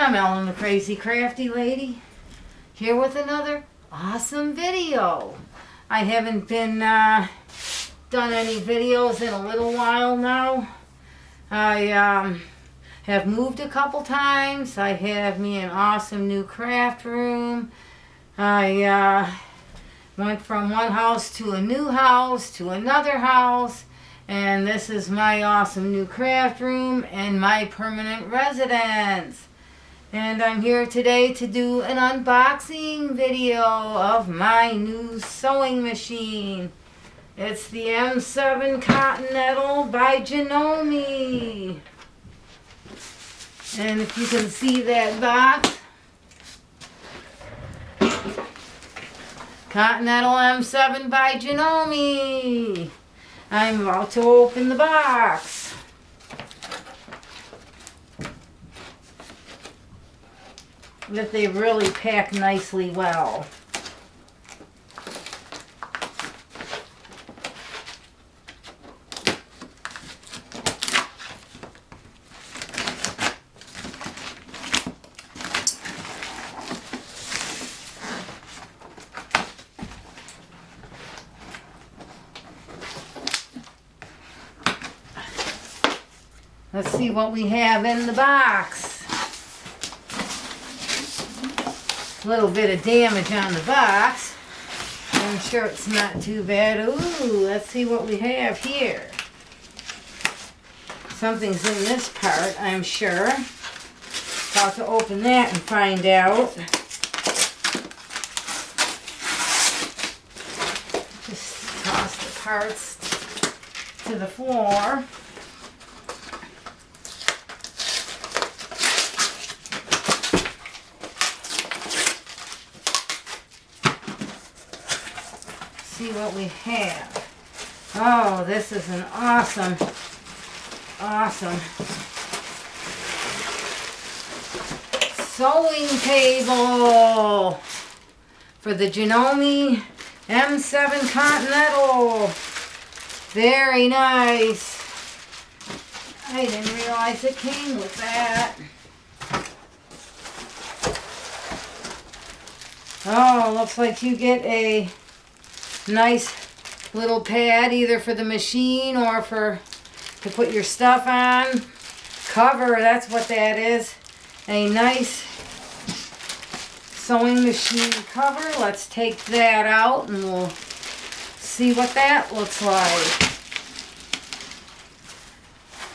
I'm Ellen the Crazy Crafty Lady, here with another awesome video. I haven't been done any videos in a little while now. I have moved a couple times. I have me an awesome new craft room. I went from one house to a new house to another house. And this is my awesome new craft room and my permanent residence. And I'm here today to do an unboxing video of my new sewing machine. It's the M7 Continental by Janome. And if you can see that box, Continental M7 by Janome. I'm about to open the box. That they really pack nicely well. Let's see what we have in the box. A little bit of damage on the box. I'm sure it's not too bad. Ooh, let's see what we have here. Something's in this part, I'm sure. About to open that and find out. Just toss the parts to the floor. See what we have. Oh, this is an awesome sewing table for the Janome M7 Continental. Very nice. I didn't realize it came with that. Oh, looks like you get a nice little pad either for the machine or to put your stuff on. Cover, that's what that is. A nice sewing machine cover. Let's take that out and we'll see what that looks like.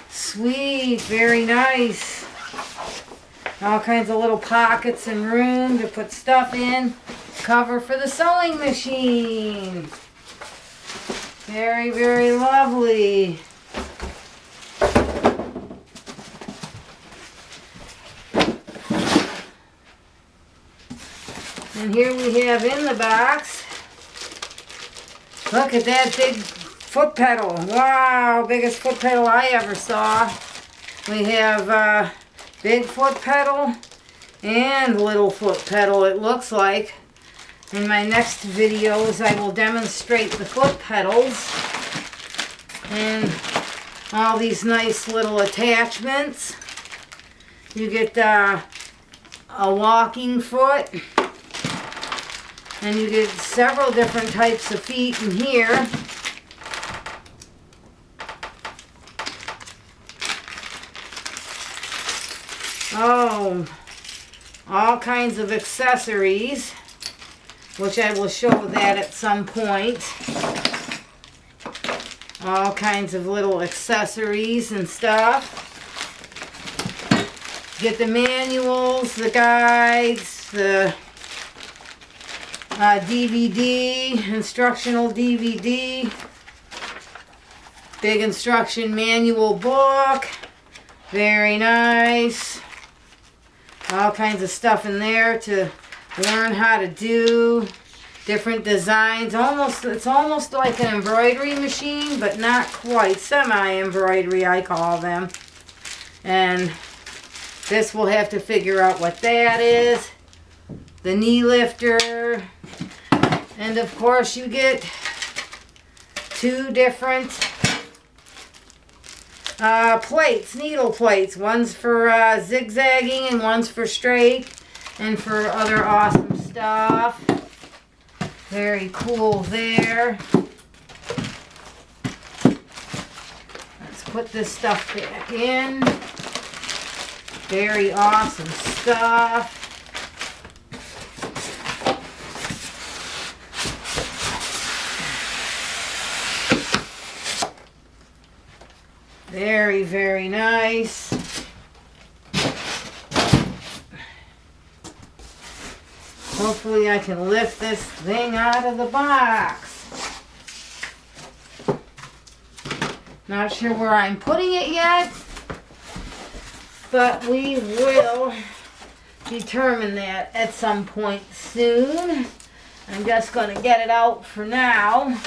Sweet, very nice. All kinds of little pockets and room to put stuff in. Cover for the sewing machine. Very, very lovely. And here we have in the box, look at that big foot pedal. Wow, biggest foot pedal I ever saw. We have big foot pedal and little foot pedal, it looks like. In my next videos, I will demonstrate the foot pedals and all these nice little attachments. You get a walking foot, and you get several different types of feet in here. Oh, all kinds of accessories, which I will show that at some point. All kinds of little accessories and stuff. Get the manuals, the guides, the DVD, instructional DVD, big instruction manual book. Very nice. All kinds of stuff in there to learn how to do different designs. It's almost like an embroidery machine, but not quite. Semi-embroidery, I call them. And this we'll have to figure out what that is. The knee lifter. And of course you get two different plates, needle plates. One's for zigzagging and one's for straight and for other awesome stuff. Very cool there. Let's put this stuff back in. Very awesome stuff. Very, very nice. Hopefully I can lift this thing out of the box. Not sure where I'm putting it yet, but we will determine that at some point soon. I'm just going to get it out for now.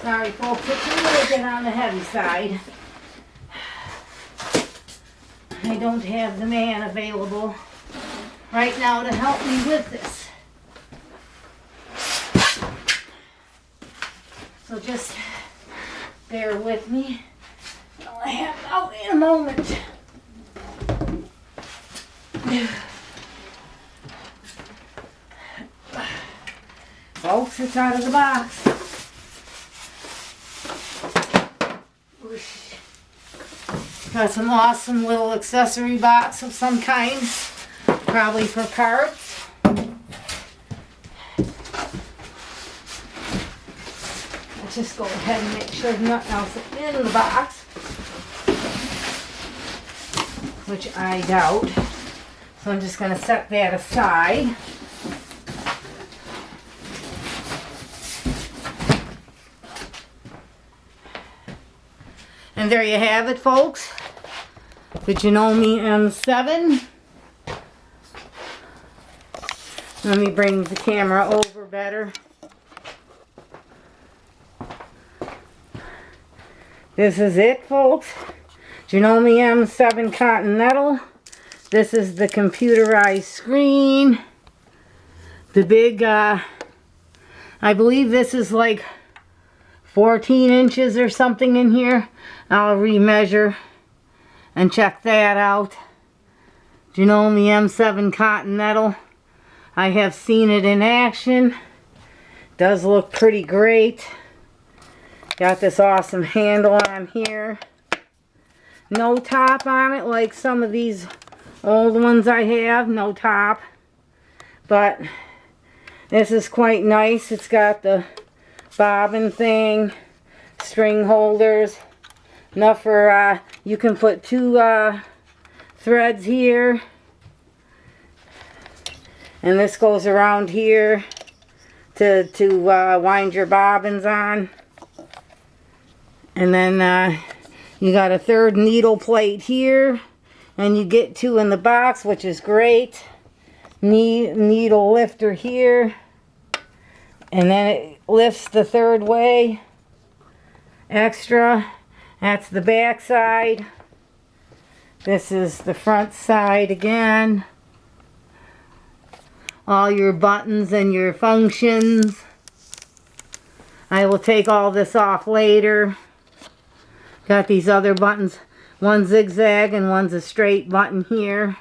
Sorry folks, it's a little bit on the heavy side. I don't have the man available right now to help me with this. So just bear with me. I'll have it out in a moment. Folks, it's out of the box. Got some awesome little accessory box of some kind, probably for carts. Let's just go ahead and make sure nothing else is in the box, which I doubt. So I'm just going to set that aside. And there you have it, folks. The Janome M7. Let me bring the camera over better. This is it, folks. Janome M7 Continental. This is the computerized screen. The big, I believe this is like 14 inches or something in here. I'll remeasure and check that out. Janome M7 Continental. I have seen it in action. Does look pretty great. Got this awesome handle on here. No top on it like some of these old ones I have. No top. But this is quite nice. It's got the bobbin thing, string holders, enough for you can put 2 threads here, and this goes around here to wind your bobbins on. And then you got a 3rd needle plate here, and you get 2 in the box, which is great. Needle lifter here, and then it lifts the 3rd way extra. That's the back side. This is the front side again. All your buttons and your functions. I will take all this off later. Got these other buttons. One's zigzag and one's a straight button here.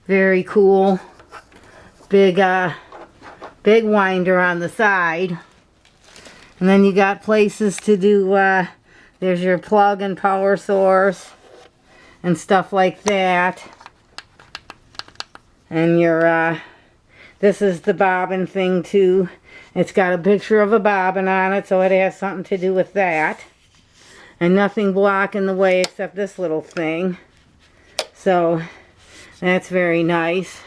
Very cool. Big big winder on the side. And then you got places to do, there's your plug and power source and stuff like that. And your, this is the bobbin thing too. It's got a picture of a bobbin on it, so it has something to do with that. and nothing blocking the way except this little thing. So that's very nice.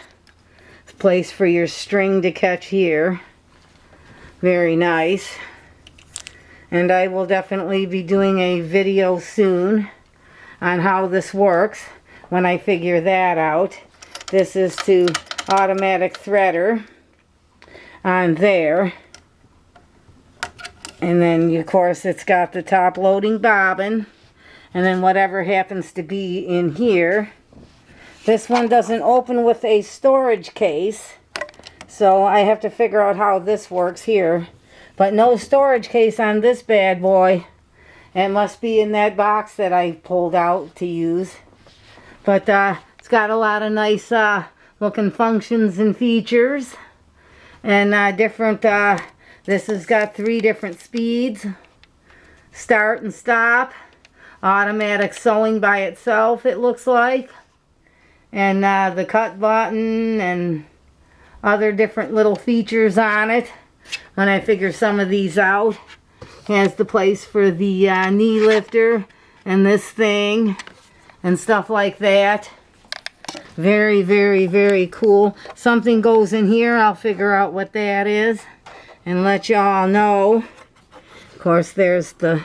Place for your string to catch here. Very nice. And I will definitely be doing a video soon on how this works when I figure that out. This is to automatic threader on there. And then, of course, it's got the top loading bobbin. And then whatever happens to be in here. This one doesn't open with a storage case. So I have to figure out how this works here. But no storage case on this bad boy. It must be in that box that I pulled out to use. But it's got a lot of nice looking functions and features. And different... this has got 3 different speeds. Start and stop. Automatic sewing by itself, it looks like. And the cut button and other different little features on it. When I figure some of these out. Has the place for the knee lifter and this thing and stuff like that. Very, very, very cool. Something goes in here. I'll figure out what that is and let y'all know. Of course, there's the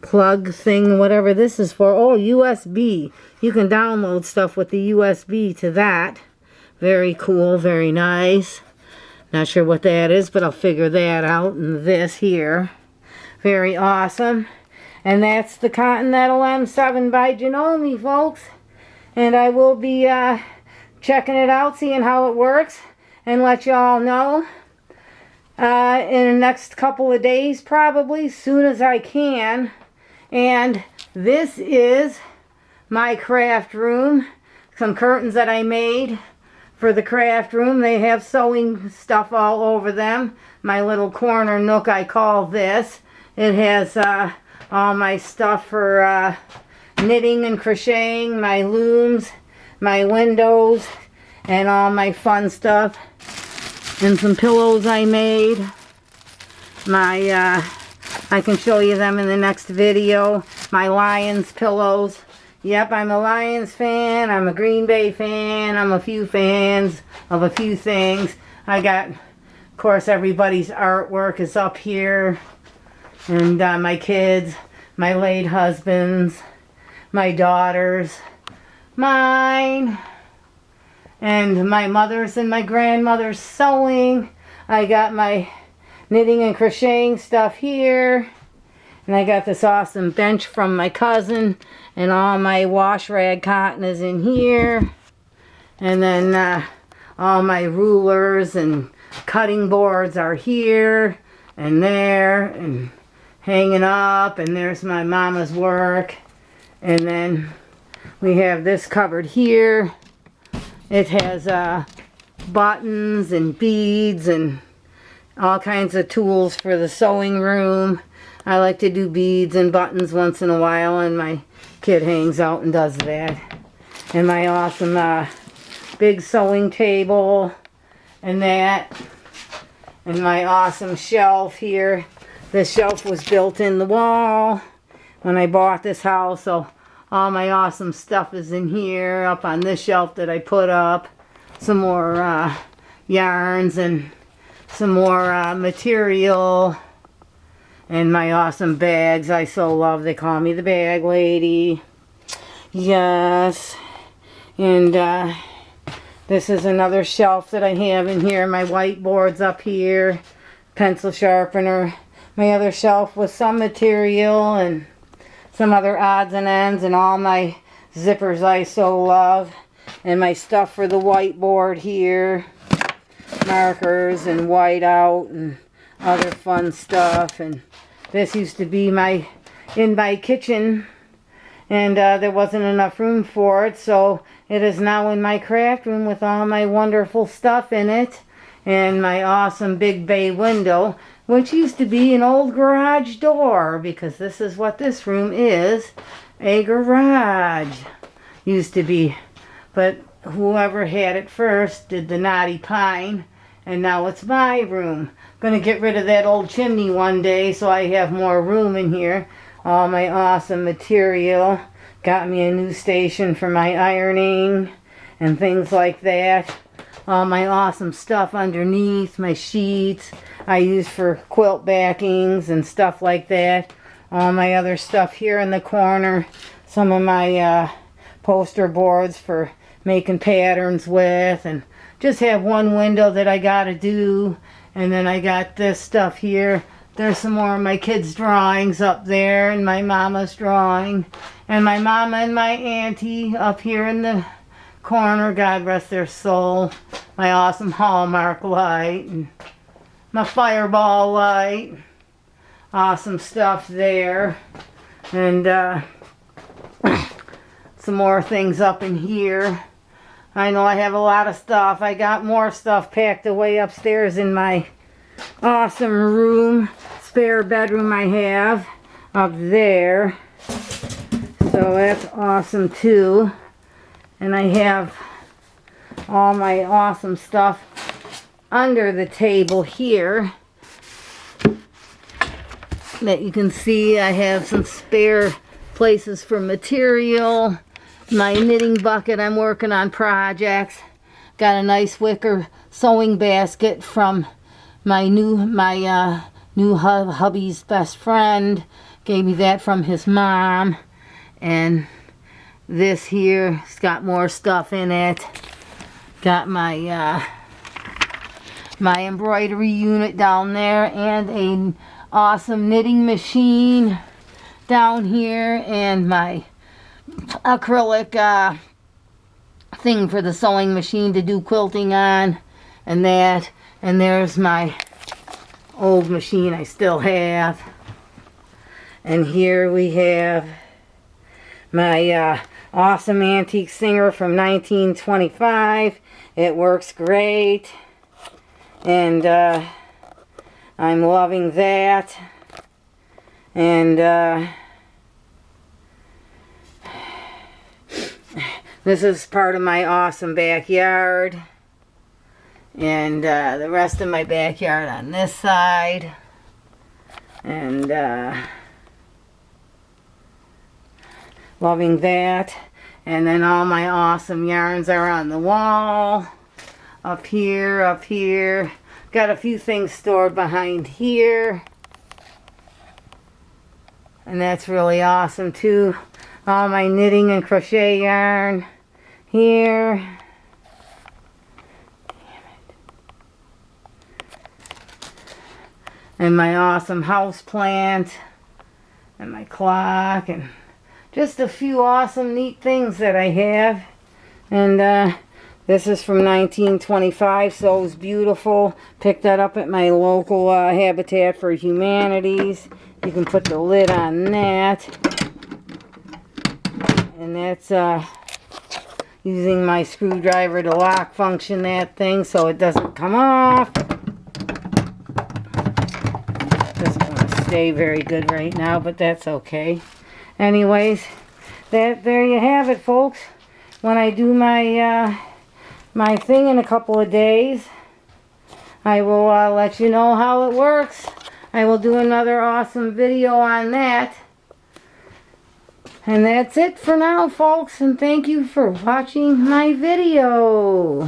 plug thing, whatever this is for. Oh, USB. You can download stuff with the USB to that. Very cool, very nice. Not sure what that is, but I'll figure that out in this here. Very awesome. And that's the Continental M7 by Janome, folks. And I will be checking it out, seeing how it works, and let y'all know in the next couple of days, probably, soon as I can. And this is my craft room. Some curtains that I made for the craft room. They have sewing stuff all over them. My little corner nook, I call this. It has all my stuff for knitting and crocheting, my looms, my windows, and all my fun stuff. And some pillows I made. My, I can show you them in the next video. My Lions pillows. Yep, I'm a Lions fan. I'm a Green Bay fan. I'm a few fans of a few things. I got, of course, everybody's artwork is up here. And my kids, my late husbands, my daughters, mine, and my mother's and my grandmother's sewing. I got my knitting and crocheting stuff here. And I got this awesome bench from my cousin. And all my wash rag cotton is in here. And then all my rulers and cutting boards are here and there and hanging up. And there's my mama's work. And then we have this covered here. It has buttons and beads and all kinds of tools for the sewing room. I like to do beads and buttons once in a while, and my kid hangs out and does that. And my awesome big sewing table and that. And my awesome shelf here. This shelf was built in the wall when I bought this house, so all my awesome stuff is in here, up on this shelf that I put up. Some more yarns and some more material. And my awesome bags I so love. They call me the bag lady. Yes. And this is another shelf that I have in here. My whiteboard's up here. Pencil sharpener. My other shelf with some material and some other odds and ends and all my zippers I so love. And my stuff for the whiteboard here. Markers and whiteout and other fun stuff. And this used to be in my kitchen, and there wasn't enough room for it, so it is now in my craft room with all my wonderful stuff in it. And my awesome big bay window, which used to be an old garage door, because this is what this room is, a garage. Used to be, but whoever had it first did the knotty pine, and now it's my room. Gonna get rid of that old chimney one day so I have more room in here. all my awesome material. Got me a new station for my ironing and things like that. All my awesome stuff underneath, my sheets I use for quilt backings and stuff like that. All my other stuff here in the corner. Some of my poster boards for making patterns with, and just have one window that I gotta do. And then I got this stuff here. There's some more of my kids' drawings up there, and my mama's drawing, and my mama and my auntie up here in the corner, God rest their soul. My awesome Hallmark light and my Fireball light. Awesome stuff there. And some more things up in here. I know I have a lot of stuff. I got more stuff packed away upstairs in my awesome room, spare bedroom I have up there. So that's awesome too. And I have all my awesome stuff under the table here that you can see. I have some spare places for material. My knitting bucket, I'm working on projects. Got a nice wicker sewing basket from my new hubby's best friend. Gave me that from his mom. And this here, it's got more stuff in it. Got my my embroidery unit down there, and an awesome knitting machine down here, and my acrylic thing for the sewing machine to do quilting on, and that. And there's my old machine I still have. And here we have my awesome antique Singer from 1925. It works great, and I'm loving that. And this is part of my awesome backyard, and the rest of my backyard on this side. And loving that. And then all my awesome yarns are on the wall. Up here, up here. Got a few things stored behind here. And that's really awesome too. All my knitting and crochet yarn here. And my awesome house plant. And my clock, and just a few awesome neat things that I have. And this is from 1925, so it was beautiful. Picked that up at my local Habitat for Humanities. You can put the lid on that. And that's using my screwdriver to lock function that thing so it doesn't come off. Doesn't want to stay very good right now, but that's okay. Anyways, there you have it, folks. When I do my my thing in a couple of days, I will let you know how it works. I will do another awesome video on that. And that's it for now, folks. And thank you for watching my video.